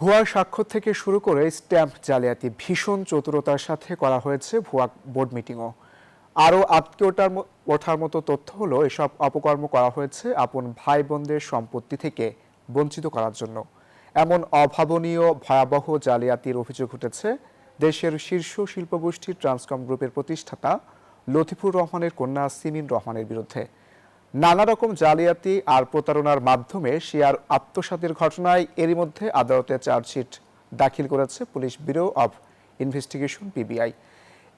ভুয়া স্বাক্ষর থেকে শুরু করে স্ট্যাম্প জালিয়াতি ভীষণ চতুরতার সাথে করা হয়েছে ভুয়া বোর্ড মিটিংও। আরও আটকে ওঠার মতো তথ্য হলো এসব অপকর্ম করা হয়েছে আপন ভাই বোনদের সম্পত্তি থেকে বঞ্চিত করার জন্য। এমন অভাবনীয় ভয়াবহ জালিয়াতির অভিযোগ উঠেছে দেশের শীর্ষ শিল্পগোষ্ঠী ট্রান্সকম গ্রুপের প্রতিষ্ঠাতা লতিফুর রহমানের কন্যা সিমিন রহমানের বিরুদ্ধে। নানা রকম জালিয়াতি আর প্রতারণার মাধ্যমে শেয়ার আত্মসাতের ঘটনায় এরই মধ্যে আদালতে চার্জশিট দাখিল করেছে police bureau of investigation PBI.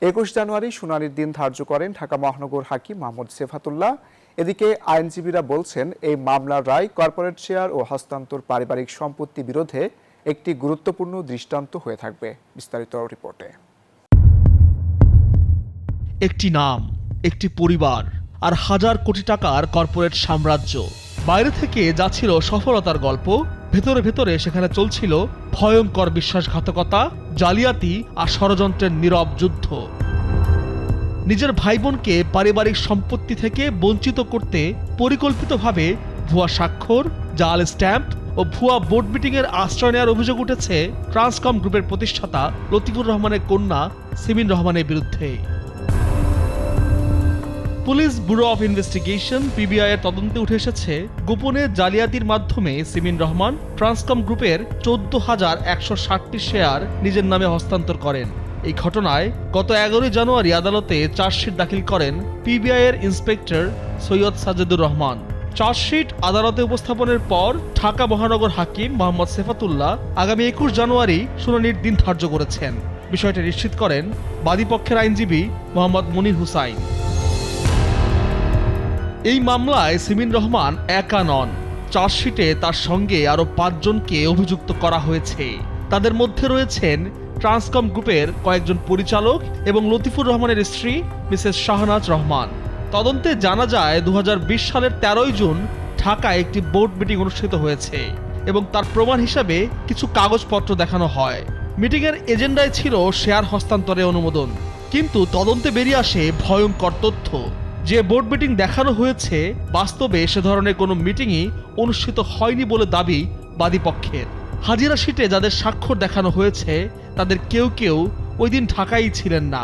২১ জানুয়ারি শুনানির দিন ধার্য করেন ঢাকা মহানগর হাকিম মোহাম্মদ সেফাতুল্লাহ। এদিকে আইনজীবীরা বলছেন এই মামলার রায় কর্পোরেট শেয়ার ও হস্তান্তর পারিবারিক সম্পত্তি বিরোধে একটি গুরুত্বপূর্ণ দৃষ্টান্ত হয়ে থাকবে। বিস্তারিত রিপোর্টে। একটি নাম, একটি পরিবার আর হাজার কোটি টাকার কর্পোরেট সাম্রাজ্য। বাইরে থেকে যা ছিল সফলতার গল্প, ভেতরে ভেতরে সেখানে চলছিল ভয়ঙ্কর বিশ্বাসঘাতকতা, জালিয়াতি আর ষড়যন্ত্রের নীরব যুদ্ধ। নিজের ভাই বোনকে পারিবারিক সম্পত্তি থেকে বঞ্চিত করতে পরিকল্পিতভাবে ভুয়া স্বাক্ষর, জাল স্ট্যাম্প ও ভুয়া বোর্ড মিটিংয়ের আশ্রয় নেওয়ার অভিযোগ উঠেছে ট্রান্সকম গ্রুপের প্রতিষ্ঠাতা লতিফুর রহমানের কন্যা সিমিন রহমানের বিরুদ্ধে। Police bureau of investigation PBI এর তদন্তে উঠে এসেছে গোপনে জালিয়াতির মাধ্যমে সিমিন রহমান ট্রান্সকম গ্রুপের ১৪,১৬০টি শেয়ার নিজের নামে হস্তান্তর করেন। এই ঘটনায় গত ১১ জানুয়ারি আদালতে চার্জশিট দাখিল করেন পিবিআই এর ইন্সপেক্টর সৈয়দ সাজেদুর রহমান। চার্জশিট আদালতে উপস্থাপনের পর ঢাকা মহানগর হাকিম মোহাম্মদ সেফাতুল্লাহ আগামী ২১ জানুয়ারি শুনানির দিন ধার্য করেছেন। বিষয়টি নিশ্চিত করেন বাদীপক্ষের আইনজীবী মোহাম্মদ মনির হুসাইন। এই মামলায় সিমিন রহমান একা নন। চার্জশিটে তার সঙ্গে আরও ৫ জনকে অভিযুক্ত করা হয়েছে। তাদের মধ্যে রয়েছেন ট্রান্সকম গ্রুপের কয়েকজন পরিচালক এবং লতিফুর রহমানের স্ত্রী মিসেস শাহনাজ রহমান। তদন্তে জানা যায় ২০২০ সালের ১৩ জুন ঢাকায় একটি বোর্ড মিটিং অনুষ্ঠিত হয়েছে এবং তার প্রমাণ হিসাবে কিছু কাগজপত্র দেখানো হয়। মিটিংয়ের এজেন্ডায় ছিল শেয়ার হস্তান্তরের অনুমোদন, কিন্তু তদন্তে বেরিয়ে আসে ভয়ঙ্কর তথ্য। যে বোর্ড মিটিং দেখানো হয়েছে বাস্তবে সে ধরনের কোনো মিটিংই অনুষ্ঠিত হয়নি বলে দাবি বাদীপক্ষের। হাজিরা শিটে যাদের স্বাক্ষর দেখানো হয়েছে তাদের কেউ কেউ ওই দিন ঢাকায় ছিলেন না।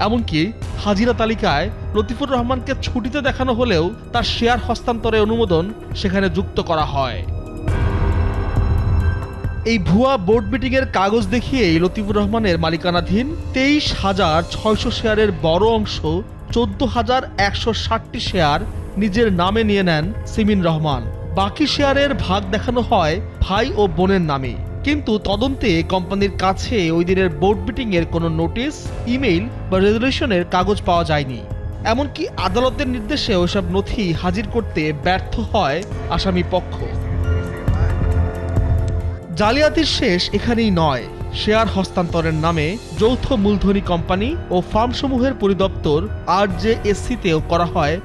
এমনকি হাজিরা তালিকায় লতিফুর রহমানকে ছুটিতে দেখানো হলেও তার শেয়ার হস্তান্তরের অনুমোদন সেখানে যুক্ত করা হয়। এই ভুয়া বোর্ড মিটিংয়ের কাগজ দেখিয়েই লতিফুর রহমানের মালিকানাধীন ২৩,৬০০ শেয়ারের বড় অংশ ১৪,১৬০টি শেয়ার নিজের নামে নিয়ে নেন সিমিন রহমান। বাকি শেয়ারের ভাগ দেখানো হয় ভাই ও বোনের নামে, কিন্তু তদন্তে কোম্পানির কাছে ওই দিনের বোর্ড মিটিংয়ের কোনো নোটিশ, ইমেইল বা রেজুলেশনের কাগজ পাওয়া যায়নি। এমনকি আদালতের নির্দেশে ওইসব নথি হাজির করতে ব্যর্থ হয় আসামি পক্ষ। জালিয়াতির শেষ এখানেই নয়। শেয়ার হস্তান্তরের নামে যৌথ মূলধনী কোম্পানি ও ফার্মসমূহের পরিদপ্তর RJSC-তেও করা হয়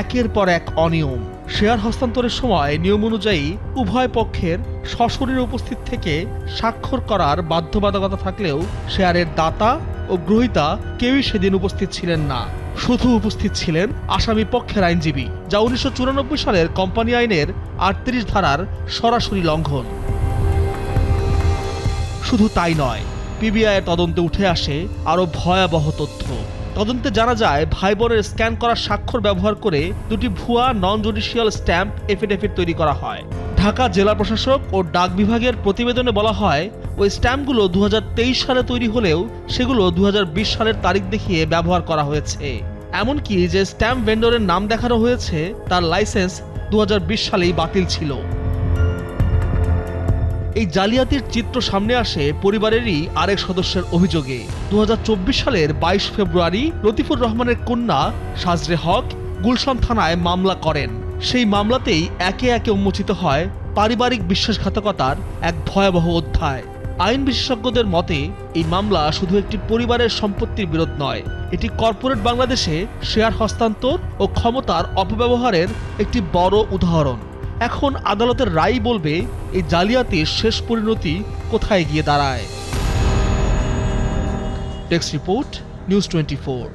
একের পর এক অনিয়ম। শেয়ার হস্তান্তরের সময় নিয়ম অনুযায়ী উভয় পক্ষের সশরীরে উপস্থিত থেকে স্বাক্ষর করার বাধ্যবাধকতা থাকলেও শেয়ারের দাতা ও গ্রহীতা কেউই সেদিন উপস্থিত ছিলেন না। শুধু উপস্থিত ছিলেন আসামি পক্ষের আইনজীবী, যা ১৯৯৪ সালের কোম্পানি আইনের ৩৮ ধারার সরাসরি লঙ্ঘন। শুধু তাই নয়, পিবিআই এর তদন্তে উঠে আসে আরও ভয়াবহ তথ্য। তদন্তে জানা যায় ভাই বোনের স্ক্যান করা স্বাক্ষর ব্যবহার করে দুটি ভুয়া নন জুডিশিয়াল স্ট্যাম্প এফিডেভিট তৈরি করা হয়। ঢাকা জেলা প্রশাসক ও ডাক বিভাগের প্রতিবেদনে বলা হয় ওই স্ট্যাম্পগুলো ২০২৩ সালে তৈরি হলেও সেগুলো ২০২০ সালের তারিখ দেখিয়ে ব্যবহার করা হয়েছে। এমনকি যে স্ট্যাম্প ভেন্ডরের নাম দেখানো হয়েছে তার লাইসেন্স ২০২০ সালেই বাতিল ছিল। এই জালিয়াতির চিত্র সামনে আসে পরিবারেরই আরেক সদস্যের অভিযোগে। ২০২৪ সালের ২২ ফেব্রুয়ারি লতিফুর রহমানের কন্যা সাজরে হক গুলশান থানায় মামলা করেন। সেই মামলাতেই একে একে উন্মোচিত হয় পারিবারিক বিশ্বাসঘাতকতার এক ভয়াবহ অধ্যায়। আইন বিশেষজ্ঞদের মতে এই মামলা শুধু একটি পরিবারের সম্পত্তির বিরোধ নয়, এটি কর্পোরেট বাংলাদেশে শেয়ার হস্তান্তর ও ক্ষমতার অপব্যবহারের একটি বড় উদাহরণ। এখন আদালতের রায় বলবে এই জালিয়াতির শেষ পরিণতি কোথায় গিয়ে দাঁড়ায়। Desk report, news 24।